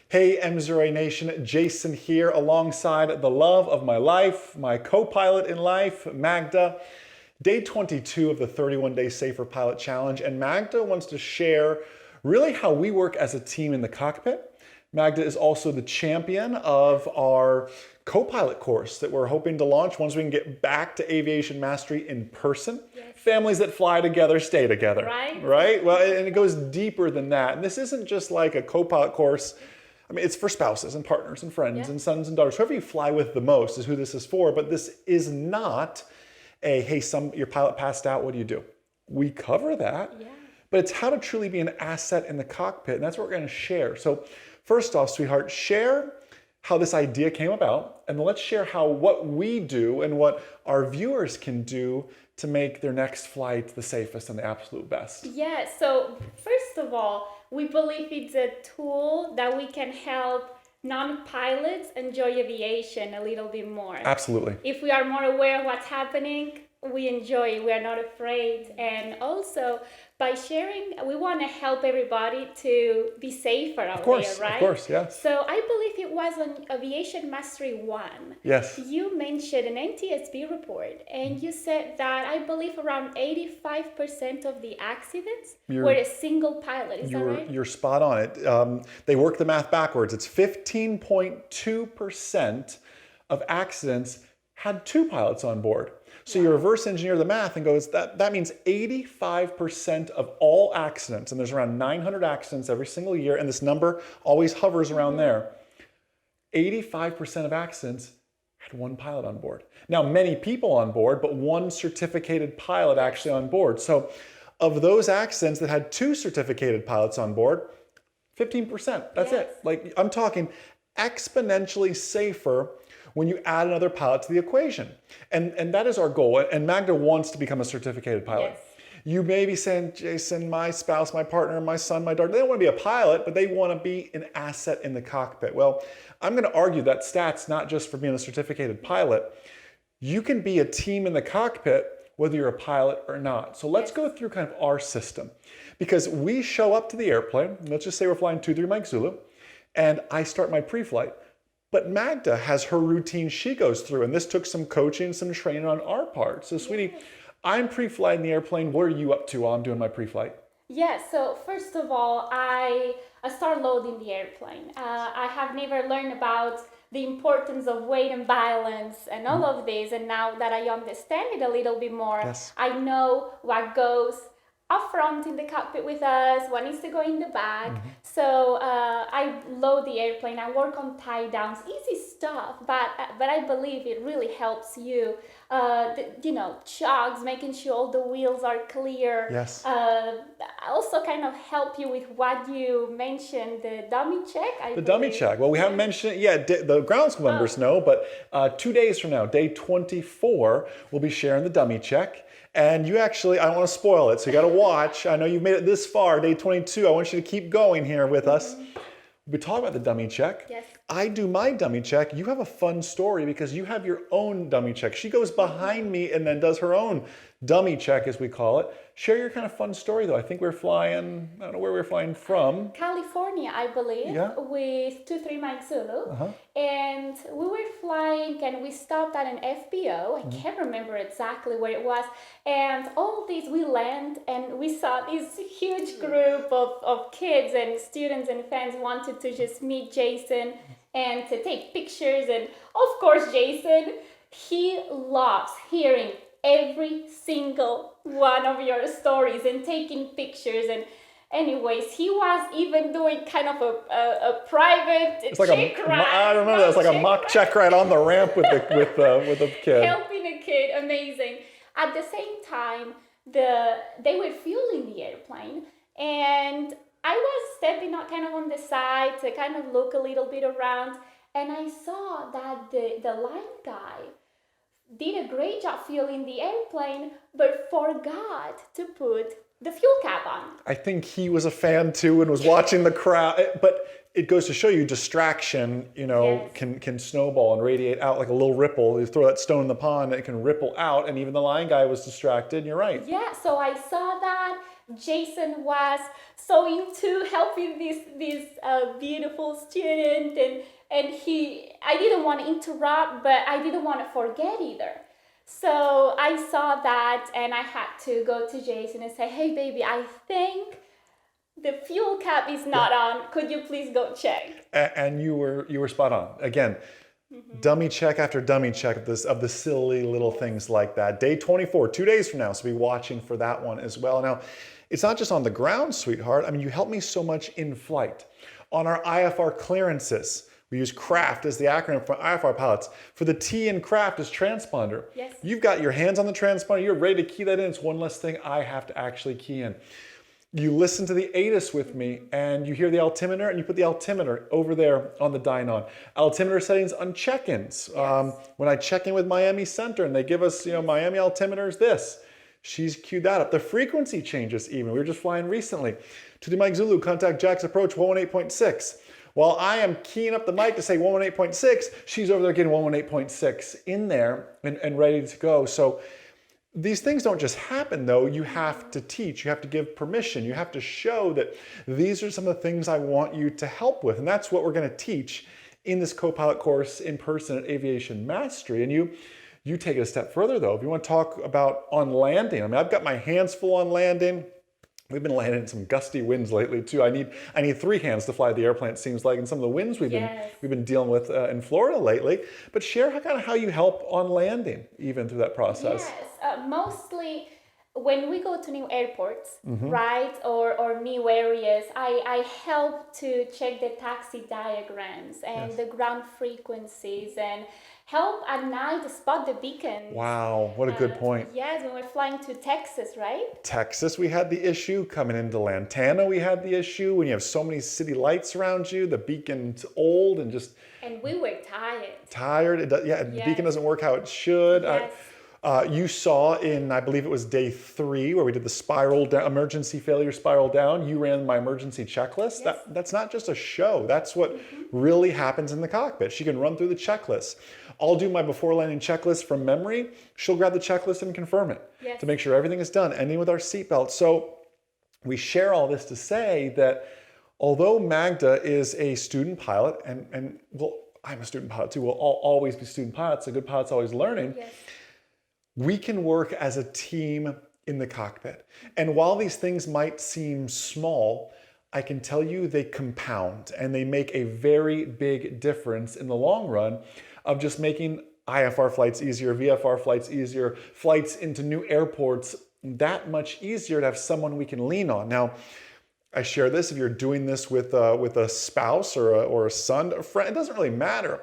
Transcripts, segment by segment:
Hey MZRA Nation, Jason here alongside the love of my life, my co-pilot in life, Magda. Day 22 of the 31 Day Safer Pilot Challenge, and Magda wants to share really how we work as a team in the cockpit. Magda is also the champion of our co-pilot course that we're hoping to launch once we can get back to aviation mastery in person. Yes. Families that fly together stay together. Right. Right? Well, and it goes deeper than that. And this isn't just like a co-pilot course. I mean, it's for spouses and partners and friends and sons and daughters. Whoever you fly with the most is who this is for. But this is not a, hey, your pilot passed out, what do you do? We cover that. Yeah. But it's how to truly be an asset in the cockpit. And that's what we're going to share. So first off, sweetheart, share how this idea came about. And then let's share how what we do and what our viewers can do to make their next flight the safest and the absolute best. Yeah, so first of all, we believe it's a tool that we can help non-pilots enjoy aviation a little bit more. Absolutely. If we are more aware of what's happening, we enjoy it, we are not afraid. And also, by sharing, we want to help everybody to be safer out there, right? Of course, yes. So I believe it was on Aviation Mastery 1. Yes. You mentioned an NTSB report, and you said that I believe around 85% of the accidents were a single pilot. Is that right? You're spot on it. They work the math backwards. It's 15.2% of accidents had two pilots on board. So you reverse engineer the math and goes, that means 85% of all accidents, and there's around 900 accidents every single year, and this number always hovers around there. 85% of accidents had one pilot on board. Now, many people on board, but one certificated pilot actually on board. So of those accidents that had two certificated pilots on board, 15%, that's it. Like, I'm talking exponentially safer when you add another pilot to the equation. And that is our goal. And Magda wants to become a certificated pilot. Yes. You may be saying, Jason, my spouse, my partner, my son, my daughter, they don't want to be a pilot, but they want to be an asset in the cockpit. Well, I'm going to argue that stats not just for being a certificated pilot. You can be a team in the cockpit whether you're a pilot or not. So let's go through kind of our system. Because we show up to the airplane, let's just say we're flying 23 Mike Zulu, and I start my pre-flight. But Magda has her routine she goes through, and this took some coaching, some training on our part. So sweetie, I'm pre-flying the airplane. What are you up to while I'm doing my pre-flight? Yeah, so first of all, I start loading the airplane. I have never learned about the importance of weight and balance and all of this, and now that I understand it a little bit more, I know what goes up front in the cockpit with us, what needs to go in the back. So I load the airplane, I work on tie downs, easy stuff, but I believe it really helps you, jogs, making sure all the wheels are clear. Yes. Also kind of help you with what you mentioned, the dummy check. The dummy check. Well, we haven't mentioned it yet. The ground school members know, but 2 days from now, day 24, we'll be sharing the dummy check. And you actually, I don't want to spoil it, so you got to watch. I know you've made it this far, day 22. I want you to keep going here with us. We talk about the dummy check. Yes. I do my dummy check. You have a fun story because you have your own dummy check. She goes behind me and then does her own dummy check, as we call it. Share your kind of fun story, though. I think we're flying, I don't know where we're flying from. California, I believe, with 23 Mike Zulu. And we were flying and we stopped at an FBO. I can't remember exactly where it was. And all these, we land and we saw this huge group of kids and students and fans wanted to just meet Jason and to take pictures. And of course, Jason, he loves hearing every single one of your stories and taking pictures. And anyways, he was even doing kind of a private check ride. I remember that. It was like a mock check ride on the ramp with the kid. Helping a kid, amazing. At the same time, they were fueling the airplane, and I was stepping out kind of on the side to kind of look a little bit around, and I saw that the line guy did a great job fueling the airplane, but forgot to put the fuel cap on. I think he was a fan too and was watching the crowd. But it goes to show you distraction, Yes. can snowball and radiate out like a little ripple. You throw that stone in the pond, it can ripple out, and even the lion guy was distracted. And you're right. Yeah, so I saw that Jason was so into helping this beautiful student, and I didn't want to interrupt, but I didn't want to forget either. So I saw that, and I had to go to Jason and say, "Hey, baby, I think the fuel cap is not on. Could you please go check?" And you were spot on. Again, dummy check after dummy check of the silly little things like that. Day 24, 2 days from now, so be watching for that one as well. Now, it's not just on the ground, sweetheart. I mean, you help me so much in flight. On our IFR clearances, we use CRAFT as the acronym for IFR pilots. For the T in CRAFT is transponder. Yes. You've got your hands on the transponder. You're ready to key that in. It's one less thing I have to actually key in. You listen to the ATIS with me, and you hear the altimeter, and you put the altimeter over there on the dynon. Altimeter settings on check-ins. Yes. When I check in with Miami Center, and they give us, Miami altimeters, this. She's queued that up. The frequency changes even. We were just flying recently. To the Mike Zulu, contact Jack's approach 118.6. While I am keying up the mic to say 118.6, she's over there getting 118.6 in there and ready to go. So these things don't just happen though. You have to teach, you have to give permission, you have to show that these are some of the things I want you to help with. And that's what we're gonna teach in this co-pilot course in person at Aviation Mastery. And you take it a step further though. If you want to talk about on landing, I mean, I've got my hands full on landing. We've been landing in some gusty winds lately too. I need 3 hands to fly the airplane, it seems like, and some of the winds we've been dealing with in Florida lately. But share how you help on landing even through that process. Yes, mostly when we go to new airports, right, or new areas, I help to check the taxi diagrams and the ground frequencies, and help at night to spot the beacons. Wow, what a good point. Yes, when we're flying to Texas, right? Texas, we had the issue. Coming into Lantana, we had the issue. When you have so many city lights around you, the beacon's old and just... And we were tired. Tired. The beacon doesn't work how it should. Yes. You saw in, I believe it was day 3, where we did the spiral down, emergency failure spiral down. You ran my emergency checklist. Yes. That's not just a show. That's what really happens in the cockpit. She can run through the checklist. I'll do my before landing checklist from memory. She'll grab the checklist and confirm it to make sure everything is done, ending with our seatbelt. So we share all this to say that although Magda is a student pilot, and well, I'm a student pilot too. We'll all always be student pilots. A good pilot's always learning. Yes. We can work as a team in the cockpit. And while these things might seem small, I can tell you they compound and they make a very big difference in the long run of just making IFR flights easier, VFR flights easier, flights into new airports that much easier to have someone we can lean on. Now, I share this, if you're doing this with a spouse or a son, a friend, it doesn't really matter.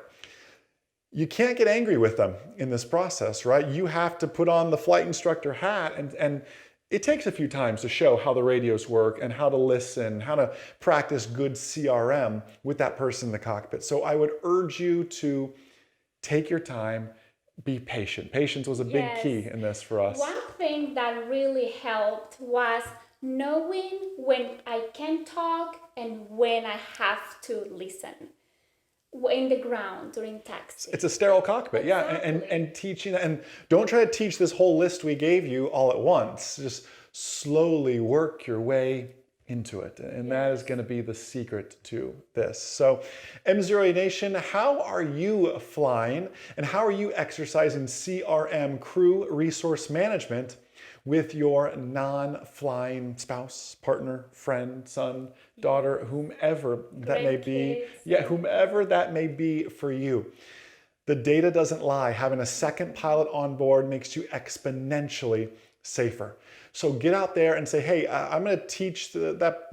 You can't get angry with them in this process, right? You have to put on the flight instructor hat, and it takes a few times to show how the radios work and how to listen, how to practice good CRM with that person in the cockpit. So I would urge you to take your time, be patient. Patience was a big key in this for us. One thing that really helped was knowing when I can talk and when I have to listen. In the ground during taxi. It's a sterile cockpit, and teaching, and don't try to teach this whole list we gave you all at once. Just slowly work your way into it, and that is going to be the secret to this. So, M0A Nation, how are you flying, and how are you exercising CRM, crew resource management, with your non-flying spouse, partner, friend, son, daughter, whomever that may be. Whomever that may be for you. The data doesn't lie. Having a second pilot on board makes you exponentially safer. So get out there and say, hey, I'm going to teach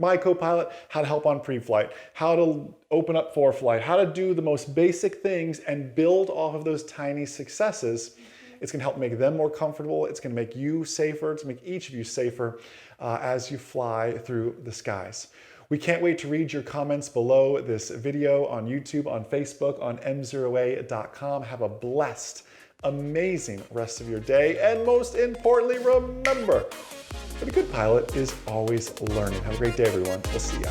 my co-pilot how to help on pre-flight, how to open up for flight, how to do the most basic things and build off of those tiny successes. It's going to help make them more comfortable. It's going to make you safer. It's going to make each of you safer as you fly through the skies. We can't wait to read your comments below this video on YouTube, on Facebook, on m0a.com. Have a blessed, amazing rest of your day. And most importantly, remember that a good pilot is always learning. Have a great day, everyone. We'll see ya.